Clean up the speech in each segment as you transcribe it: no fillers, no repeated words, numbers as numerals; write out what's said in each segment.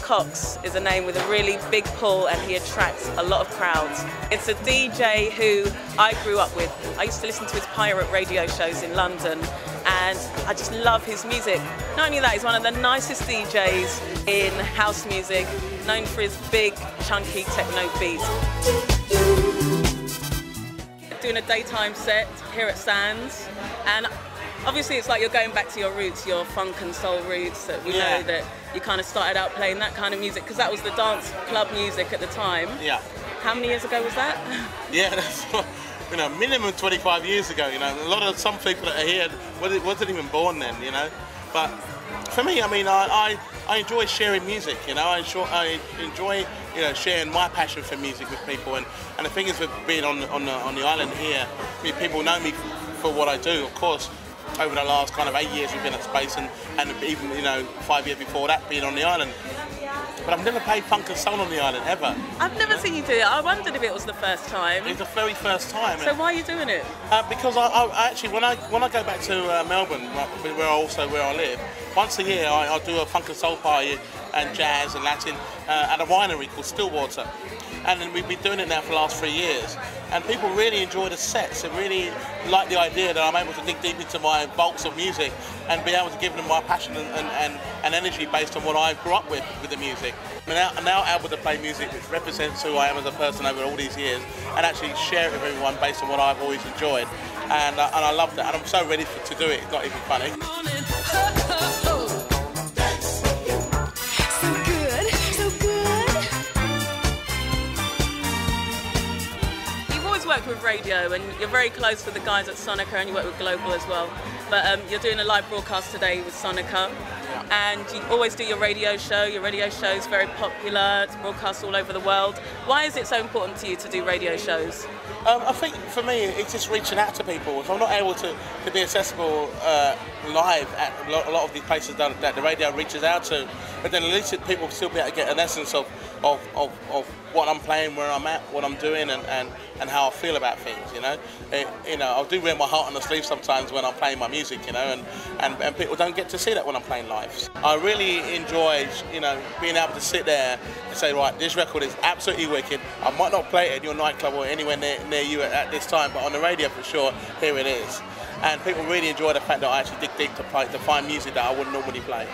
Cox is a name with a really big pull, and he attracts a lot of crowds. It's a DJ who I grew up with. I used to listen to his pirate radio shows in London, and I just love his music. Not only that, he's one of the nicest DJs in house music, known for his big, chunky techno beats. Doing a daytime set here at Sands, and obviously it's like you're going back to your roots, your funk and soul roots. That we know that you kind of started out playing that kind of music because that was the dance club music at the time. Yeah. How many years ago was that? Yeah, that's, you know, minimum 25 years ago. You know, a lot of some people that are here wasn't even born then. You know, but for me, I mean, I enjoy sharing music. You know, I enjoy you know, sharing my passion for music with people. And the thing is, with being on the island here, I mean, people know me for what I do. Of course, over the last kind of 8 years we've been at space, and even, you know, 5 years before that being on the island. But I've never played funk and soul on the island, ever. I've never seen you do it. I wondered if it was the first time. It's the very first time. So why are you doing it? Because I actually, when I go back to Melbourne, where I live, once a year I do a funk and soul party and jazz and Latin at a winery called Stillwater. And then we've been doing it now for the last 3 years. And people really enjoy the sets and really like the idea that I'm able to dig deep into my vaults of music and be able to give them my passion and energy based on what I grew up with the music. I'm now able to play music which represents who I am as a person over all these years and actually share it with everyone based on what I've always enjoyed. And I love that, and I'm so ready to do it, it's not even funny. Worked with radio, and you're very close with the guys at Sonica, and you work with Global as well. But you're doing a live broadcast today with Sonica, and you always do your radio show. Your radio show is very popular. It's broadcast all over the world. Why is it so important to you to do radio shows? I think for me, it's just reaching out to people. If I'm not able to be accessible live at a lot of these places that the radio reaches out to, but then at least people will still be able to get an essence of what I'm playing, where I'm at, what I'm doing, and how I feel about things. You know, I do wear my heart on the sleeve sometimes when I'm playing my music. You know, and people don't get to see that when I'm playing live. I really enjoy, you know, being able to sit there and say, right, this record is absolutely wicked. I might not play it in your nightclub or anywhere near you at this time, but on the radio for sure, here it is. And people really enjoy the fact that I actually dig deep to find music that I wouldn't normally play.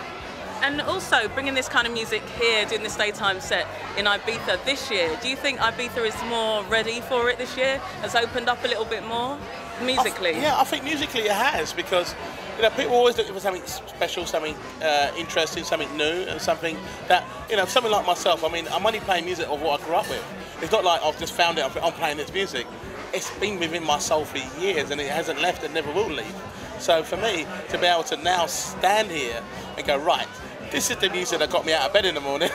And also, bringing this kind of music here, doing this daytime set in Ibiza this year, do you think Ibiza is more ready for it this year? Has opened up a little bit more musically? I think musically it has, because you know, people always looking for something special, something interesting, something new, and something that, you know, something like myself. I mean, I'm only playing music of what I grew up with. It's not like I've just found it, I'm playing this music. It's been within my soul for years, and it hasn't left and never will leave. So for me, to be able to now stand here and go, right, this is the music that got me out of bed in the morning,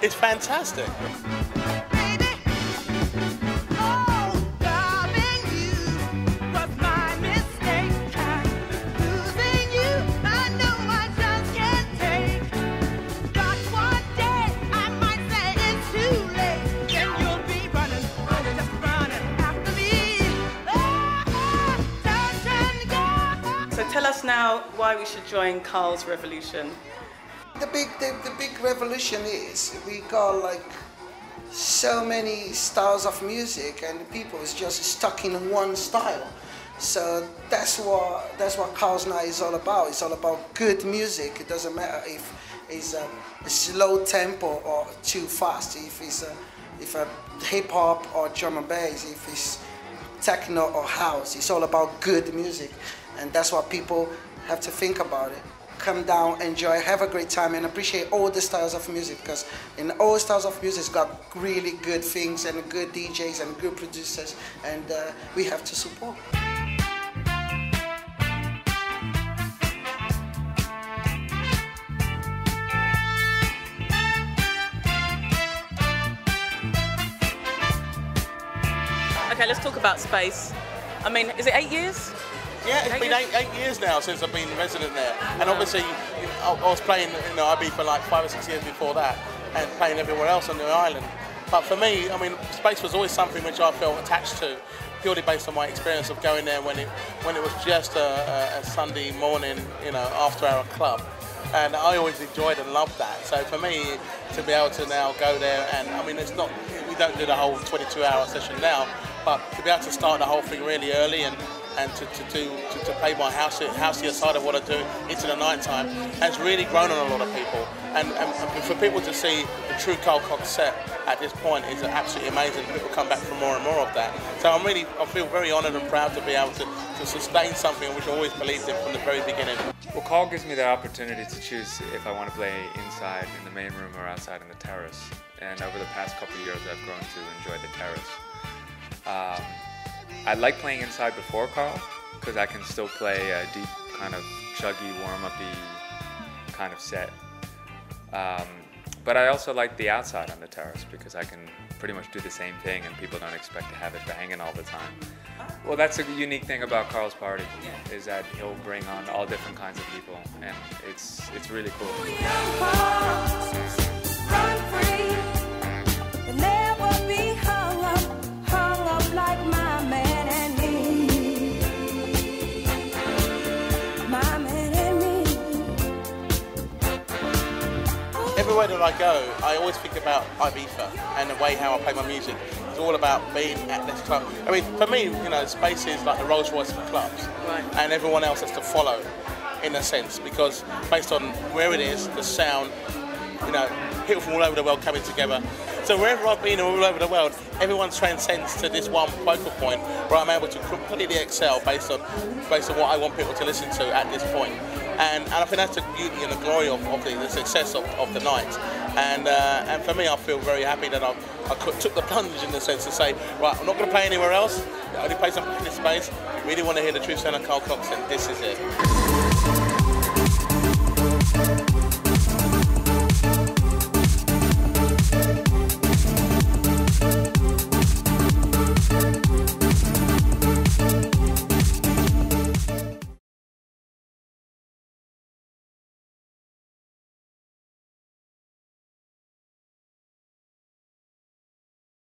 it's fantastic. So tell us now why we should join Carl's revolution. The big revolution is we got like so many styles of music, and people is just stuck in one style. So that's what Carl's night is all about. It's all about good music. It doesn't matter if it's a slow tempo or too fast. If it's a hip hop or drum and bass. If it's techno or house. It's all about good music, and that's what people have to think about it. Come down, enjoy, have a great time, and appreciate all the styles of music, because in all styles of music, it's got really good things and good DJs and good producers, and we have to support. Okay, let's talk about space. I mean, is it 8 years? Yeah, it's been eight years now since I've been resident there. And obviously, I was playing in Ibiza for like 5 or 6 years before that, and playing everywhere else on the island. But for me, I mean, space was always something which I felt attached to, purely based on my experience of going there when it was just a Sunday morning, you know, after our club. and I always enjoyed and loved that. So for me, to be able to now go there, and I mean, it's not, we don't do the whole 22-hour session now, but to be able to start the whole thing really early and to play my housey side of what I do into the night time has really grown on a lot of people. And for people to see the true Carl Cox set at this point is absolutely amazing. People come back for more and more of that. So I feel very honoured and proud to be able to sustain something which I always believed in from the very beginning. Well, Carl gives me the opportunity to choose if I want to play inside in the main room or outside in the terrace. And over the past couple of years, I've grown to enjoy the terrace. I like playing inside before Carl, because I can still play a deep, kind of chuggy, warm-uppy kind of set. But I also like the outside on the terrace, because I can pretty much do the same thing and people don't expect to have it banging all the time. Well, that's a unique thing about Carl's party, is that he'll bring on all different kinds of people, and it's really cool. Everywhere that I go, I always think about Ibiza and the way how I play my music. It's all about being at this club. I mean, for me, you know, space is like the Rolls-Royce for clubs, right, and everyone else has to follow, in a sense, because based on where it is, the sound, you know, people from all over the world coming together. So wherever I've been all over the world, everyone transcends to this one focal point where I'm able to completely excel based on what I want people to listen to at this point. And I think that's the beauty and the glory of the success of the night. And for me, I feel very happy that I took the plunge in the sense to say, right, I'm not going to play anywhere else. I only play something in this space. I really want to hear the true sound of Carl Cox, and this is it.